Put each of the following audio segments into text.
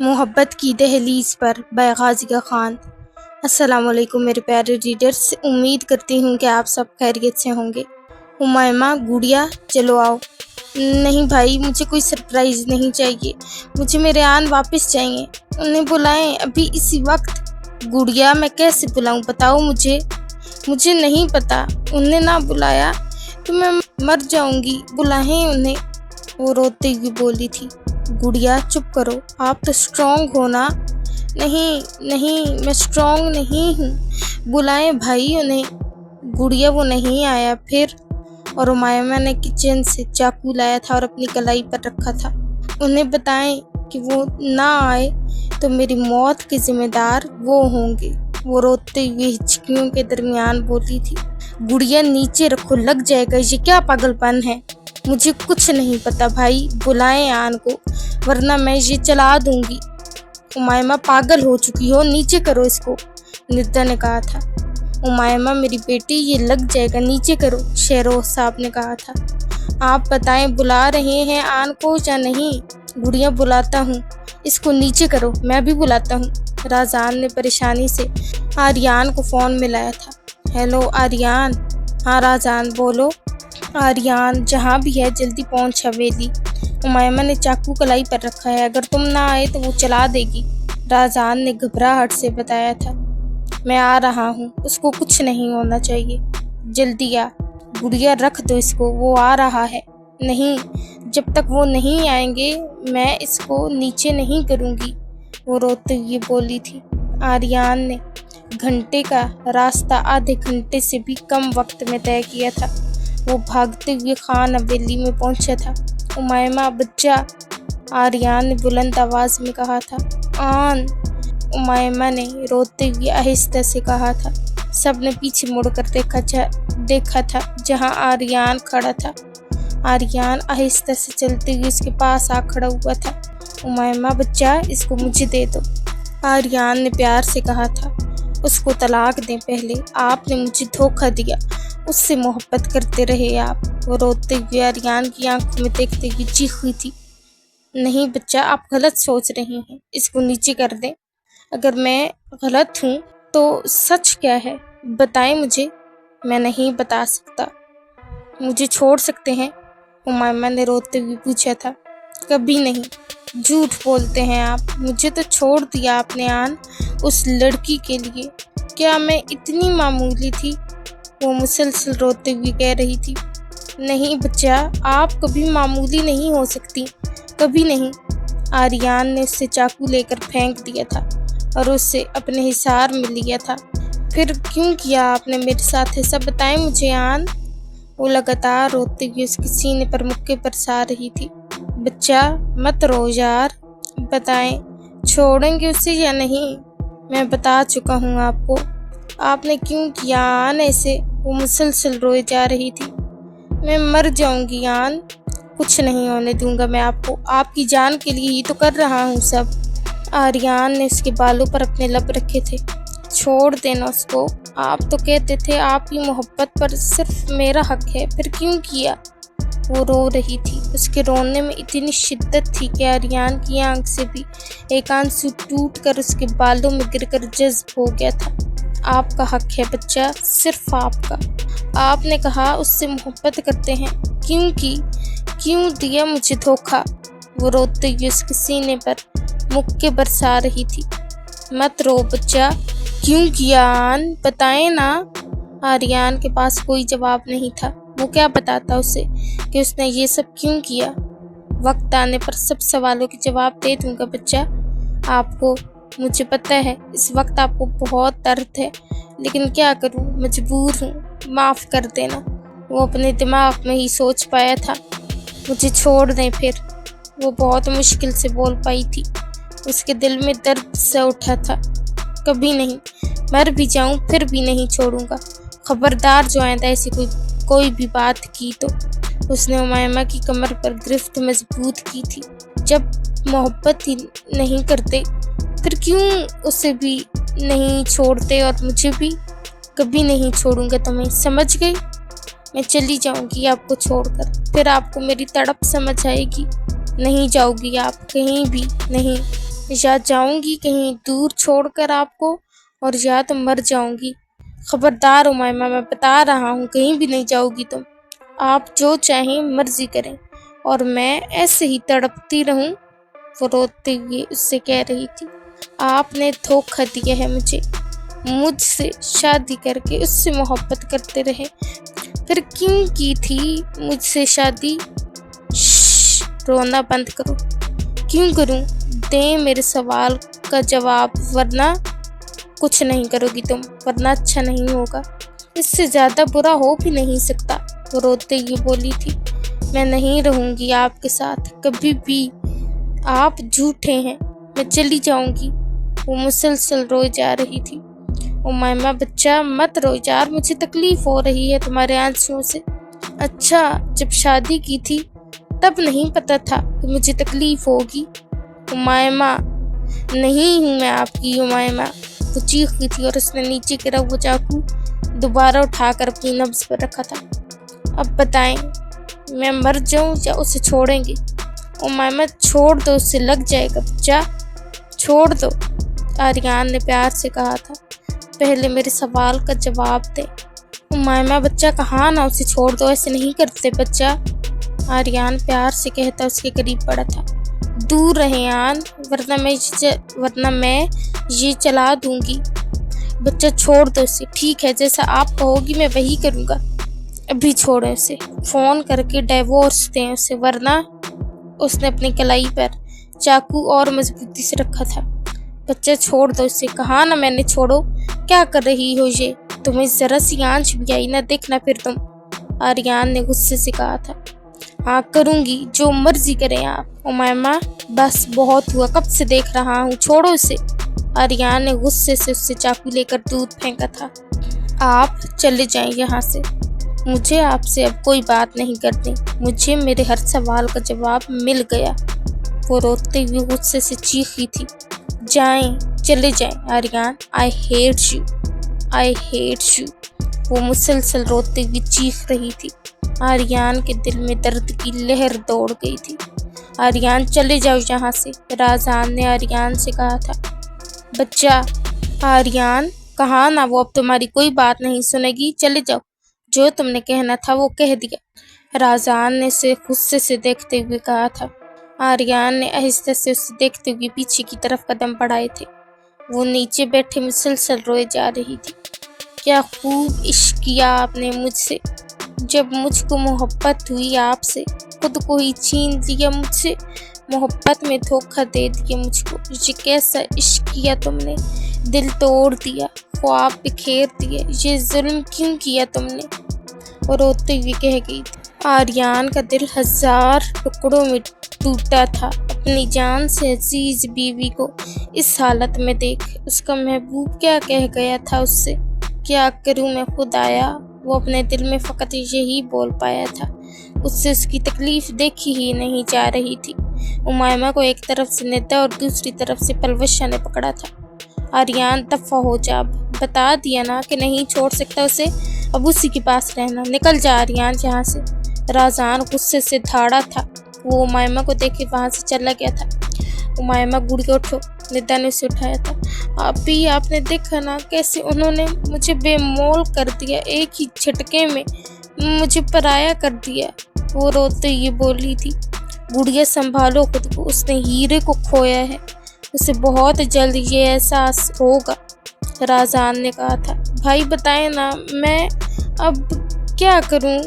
محبت کی دہلیز پر بائی غازیہ خان۔ السلام علیکم میرے پیارے ریڈرز، امید کرتی ہوں کہ آپ سب خیریت سے ہوں گے۔ ہمائمہ گڑیا چلو آؤ۔ نہیں بھائی، مجھے کوئی سرپرائز نہیں چاہیے، مجھے میرے آن واپس چاہیے، انہیں بلائیں ابھی اسی وقت۔ گڑیا میں کیسے بلاؤں بتاؤ مجھے نہیں پتا، انہیں نہ بلایا تو میں مر جاؤں گی، بلائیں انہیں، وہ روتے ہوئے بولی تھی۔ گڑیا چپ کرو، آپ تو اسٹرانگ ہو نا۔ نہیں میں اسٹرانگ نہیں ہوں، بلائیں بھائی انہیں۔ گڑیا وہ نہیں آیا پھر، اور ہمائمہ نے کچن سے چاقو لایا تھا اور اپنی کلائی پر رکھا تھا۔ انہیں بتائیں کہ وہ نہ آئے تو میری موت کے ذمہ دار وہ ہوں گے، وہ روتے ہوئے ہچکیوں کے درمیان بولی تھی۔ گڑیا نیچے رکھو، لگ جائے گا، یہ کیا پاگل پن ہے؟ مجھے کچھ نہیں پتا بھائی، بلائیں آن کو ورنہ میں یہ چلا دوں گی۔ ہمائمہ پاگل ہو چکی ہو، نیچے کرو اس کو، ندا نے کہا تھا۔ ہمائمہ میری بیٹی، یہ لگ جائے گا، نیچے کرو، شہروز صاحب نے کہا تھا۔ آپ بتائیں بلا رہے ہیں آن کو یا نہیں؟ گڑیا بلاتا ہوں، اس کو نیچے کرو، میں بھی بلاتا ہوں۔ راجان نے پریشانی سے آریان کو فون ملایا تھا۔ ہیلو آریان۔ ہاں راجان بولو۔ آریان جہاں بھی ہے جلدی پہنچ حویلی، ہمائمہ نے چاقو کلائی پر رکھا ہے، اگر تم نہ آئے تو وہ چلا دے گی، راجان نے گھبراہٹ سے بتایا تھا۔ میں آ رہا ہوں، اس کو کچھ نہیں ہونا چاہیے، جلدی آ۔ گڑیا رکھ دو اس کو، وہ آ رہا ہے۔ نہیں، جب تک وہ نہیں آئیں گے میں اس کو نیچے نہیں کروں گی، وہ روتے ہوئے بولی تھی۔ آریان نے گھنٹے کا راستہ آدھے گھنٹے سے بھی کم وقت میں طے کیا تھا۔ وہ بھاگتے ہوئے خان حویلی میں پہنچا تھا۔ ہمائمہ بچہ، آریان نے بلند آواز میں کہا تھا۔ آن، ہمائمہ نے روتے ہوئے آہستہ سے کہا تھا۔ سب نے پیچھے مڑ کر دیکھا تھا جہاں آریان کھڑا تھا۔ آریان آہستہ سے چلتے ہوئے اس کے پاس آ کھڑا ہوا تھا۔ ہمائمہ بچہ، اس کو مجھے دے دو، آریان نے پیار سے کہا تھا۔ اس کو طلاق دیں پہلے، آپ نے مجھے دھوکہ دیا، اس سے محبت کرتے رہے آپ، وہ روتے ہوئے آریان کی آنکھوں میں دیکھتے ہوئے چیخی تھی۔ نہیں بچہ، آپ غلط سوچ رہے ہیں، اس کو نیچے کر دیں۔ اگر میں غلط ہوں تو سچ کیا ہے بتائیں مجھے۔ میں نہیں بتا سکتا۔ مجھے چھوڑ سکتے ہیں؟ ہمائمہ نے روتے ہوئے پوچھا تھا۔ کبھی نہیں، جھوٹ بولتے ہیں آپ، مجھے تو چھوڑ دیا آپ نے آن، اس لڑکی کے لیے۔ کیا میں اتنی معمولی تھی؟ وہ مسلسل روتے ہوئے کہہ رہی تھی۔ نہیں بچہ، آپ کبھی معمولی نہیں ہو سکتی، کبھی نہیں۔ آریان نے اس سے چاقو لے کر پھینک دیا تھا اور اسے اپنے حصار میں لیا تھا۔ پھر کیوں کیا آپ نے میرے ساتھ ایسا، بتائیں مجھے آن۔ وہ لگاتار روتے ہوئے اس کے سینے پر مکے برسا رہی تھی۔ بچہ مت رو یار، بتائیں چھوڑیں گے اسے یا نہیں؟ میں بتا چکا ہوں آپ کو، آپ نے کیوں کیا آن ایسے؟ وہ مسلسل روئے جا رہی تھی۔ میں مر جاؤں گی آن، کچھ نہیں ہونے دوں گا میں آپ کو، آپ کی جان کے لیے ہی تو کر رہا ہوں سب۔ آریان نے اس کے بالوں پر اپنے لب رکھے تھے۔ چھوڑ دینا اس کو، آپ تو کہتے تھے آپ کی محبت پر صرف میرا حق ہے، پھر کیوں کیا؟ وہ رو رہی تھی، اس کے رونے میں اتنی شدت تھی کہ آریان کی آنکھ سے بھی ایک آنسو ٹوٹ کر اس کے بالوں میں گر کر جذب ہو گیا تھا۔ آپ کا حق ہے بچہ، صرف آپ کا۔ آپ نے کہا اس سے محبت کرتے ہیں، کیوں دیا مجھے دھوکہ؟ وہ روتے ہوئے اس کے سینے پر مکے برسا رہی تھی۔ مت رو بچہ، کیوں کیا آن، بتائیں نا۔ آریان کے پاس کوئی جواب نہیں تھا، وہ کیا بتاتا اسے کہ اس نے یہ سب کیوں کیا؟ وقت آنے پر سب سوالوں کے جواب دے دوں گا بچہ آپ کو، مجھے پتہ ہے اس وقت آپ کو بہت درد ہے، لیکن کیا کروں، مجبور ہوں، معاف کر دینا۔ وہ اپنے دماغ میں ہی سوچ پایا تھا۔ مجھے چھوڑ دیں پھر، وہ بہت مشکل سے بول پائی تھی، اس کے دل میں درد سا اٹھا تھا۔ کبھی نہیں، مر بھی جاؤں پھر بھی نہیں چھوڑوں گا، خبردار جو آئندہ ایسی کوئی بھی بات کی تو۔ اس نے ہمائمہ کی کمر پر گرفت مضبوط کی تھی۔ جب محبت ہی نہیں کرتے پھر کیوں اسے بھی نہیں چھوڑتے، اور مجھے بھی کبھی نہیں چھوڑوں گا تمہیں، سمجھ گئی؟ میں چلی جاؤں گی آپ کو چھوڑ کر، پھر آپ کو میری تڑپ سمجھ آئے گی۔ نہیں جاؤ گی آپ کہیں بھی نہیں، یا جاؤں گی کہیں دور چھوڑ کر آپ کو، اور یا تو مر جاؤں گی۔ خبردار امیمہ، میں بتا رہا ہوں کہیں بھی نہیں جاؤ گی تم۔ آپ جو چاہیں مرضی کریں اور میں ایسے ہی تڑپتی رہوں۔ وہ روتے ہوئے اس سے کہہ رہی تھی، آپ نے دھوکہ دیا ہے مجھ سے شادی کر کے اس سے محبت کرتے رہے، پھر کیوں کی تھی مجھ سے شادی؟ رونا بند کرو۔ کیوں کروں؟ دیں میرے سوال کا جواب، ورنہ کچھ نہیں کرو گی تم، ورنہ اچھا نہیں ہوگا۔ اس سے زیادہ برا ہو بھی نہیں سکتا۔ وہ روتے ہوئے بولی تھی، میں نہیں رہوں گی آپ کے ساتھ کبھی بھی، آپ جھوٹے ہیں، میں چلی جاؤں گی۔ وہ مسلسل روئی جا رہی تھی۔ امیمہ بچہ مت رو یار، مجھے تکلیف ہو رہی ہے تمہارے آنسوؤں سے۔ اچھا، جب شادی کی تھی تب نہیں پتا تھا کہ مجھے تکلیف ہوگی؟ امیمہ نہیں ہوں میں آپ کی امیمہ۔ وہ چیخی تھی اور اس نے نیچے گرا وہ چاقو دوبارہ اٹھا کر اپنی نبض پر رکھا تھا۔ اب بتائیں، میں مر جاؤں یا اسے چھوڑیں گے؟ امیمہ چھوڑ دو، اسے لگ جائے گا بچہ، چھوڑ دو، آریان نے پیار سے کہا تھا۔ پہلے میرے سوال کا جواب دے۔ امیمہ بچہ کہاں نا، اسے چھوڑ دو، ایسے نہیں کرتے بچہ، آریان پیار سے کہتا اس کے قریب پڑا تھا۔ دور رہیں آن، ورنہ میں یہ چلا دوں گی۔ بچہ چھوڑ دو اسے، ٹھیک ہے جیسا آپ کہو گی میں وہی کروں گا۔ ابھی چھوڑیں اسے، فون کر کے ڈیورس دیں اسے، ورنہ۔ اس نے اپنی کلائی پر چاقو اور مضبوطی سے رکھا تھا۔ بچہ چھوڑ دو اسے، کہا نا میں نے چھوڑو، کیا کر رہی ہو یہ؟ تمہیں ذرا سی آنچ بھی آئی نہ، دیکھنا پھر تم، آریان نے غصے سے کہا تھا۔ ہاں کروں گی، جو مرضی کریں آپ۔ امیمہ بس بہت ہوا، کب سے دیکھ رہا ہوں، چھوڑو اسے۔ آریان نے غصے سے اس سے چاقو لے کر دودھ پھینکا تھا۔ آپ چلے جائیں یہاں سے، مجھے آپ سے اب کوئی بات نہیں کرنی، مجھے میرے ہر سوال کا جواب مل گیا۔ وہ روتے ہوئے غصے سے چیخی تھی، جائیں، چلے جائیں Aryan, I hate you, I hate you. وہ مسلسل روتے ہوئے چیخ رہی تھی۔ آریان کے دل میں درد کی لہر دوڑ گئی تھی۔ آریان چلے جاؤ یہاں سے، رازان نے آریان سے کہا تھا۔ بچہ، آریان کہا نا، وہ اب تمہاری کوئی بات نہیں سنے گی، چلے جاؤ، جو تم نے کہنا تھا وہ کہہ دیا، رازان نے اسے غصے سے دیکھتے ہوئے کہا تھا۔ آریان نے آہستہ سے اسے دیکھتے ہوئے پیچھے کی طرف قدم بڑھائے تھے۔ وہ نیچے بیٹھے مسلسل روئے جا رہی تھی۔ کیا خوب عشق کیا آپ نے مجھ سے، جب مجھ کو محبت ہوئی آپ سے، خود کو ہی چھین لیا مجھ سے، محبت میں دھوکہ دے دیا مجھ کو۔ یہ کیسا عشق کیا تم نے، دل توڑ دیا، خواب بکھیر دیے، یہ ظلم کیوں کیا تم نے؟ اور روتے ہوئے کہہ گئی تھی۔ آریان کا دل ہزار ٹکڑوں میں ٹوٹا تھا۔ اپنی جان سے عزیز بیوی کو اس حالت میں دیکھ اس کا محبوب کیا کہہ گیا تھا اس سے، کیا کروں میں خدایا؟ وہ اپنے دل میں فقط یہی بول پایا تھا۔ اس سے اس کی تکلیف دیکھی ہی نہیں جا رہی تھی۔ امیمہ کو ایک طرف سے ندا اور دوسری طرف سے پلوشہ نے پکڑا تھا۔ آریان دفع ہو جا، بتا دیا نا کہ نہیں چھوڑ سکتا اسے، اب اسی کے پاس رہنا، نکل جا آریان یہاں سے۔ رازان غصے سے دھاڑا تھا۔ وہ امیمہ کو دیکھے وہاں سے چلا گیا تھا۔ امیمہ گڑ اٹھو، ندا نے اسے اٹھایا تھا۔ آپ نے دیکھا نا کیسے انہوں نے مجھے بے مول کر دیا، ایک ہی جھٹکے میں مجھے پرایا کر دیا۔ وہ روتے یہ بولی تھی، گڑیا سنبھالو خود کو، اس نے ہیرے کو کھویا ہے، اسے بہت جلد یہ احساس ہوگا، رازان نے کہا تھا۔ بھائی بتائیں نا، میں اب کیا کروں،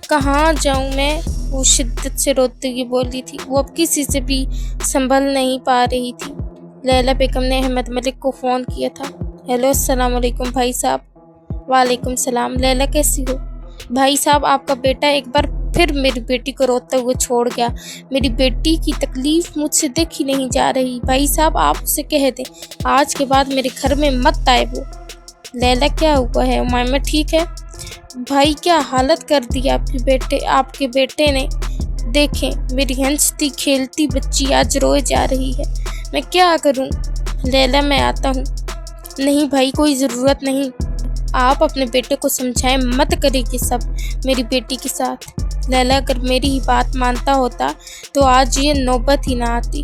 کہاں جاؤں میں؟ وہ شدت سے روتے ہوئے بولی تھی۔ وہ اب کسی سے بھی سنبھل نہیں پا رہی تھی۔ لیلا بیگم نے احمد ملک کو فون کیا تھا۔ ہیلو، السلام علیکم بھائی صاحب۔ وعلیکم السلام، لیلا کیسی ہو؟ بھائی صاحب، آپ کا بیٹا ایک بار پھر میری بیٹی کو روتے ہوئے چھوڑ گیا، میری بیٹی کی تکلیف مجھ سے دیکھی نہیں جا رہی، بھائی صاحب آپ اسے کہہ دیں آج کے بعد میرے گھر میں مت آئے وہ۔ لیلا کیا ہوا ہے؟ امیمہ ٹھیک ہے؟ بھائی کیا حالت کر دی آپ کے بیٹے نے، دیکھیں میری ہنستی کھیلتی بچی آج روئے جا رہی ہے، میں کیا کروں؟ لیلا میں آتا ہوں۔ نہیں بھائی، کوئی ضرورت نہیں، آپ اپنے بیٹے کو سمجھائیں، مت کرے یہ سب میری بیٹی کے ساتھ۔ لیلا اگر میری ہی بات مانتا ہوتا تو آج یہ نوبت ہی نہ آتی۔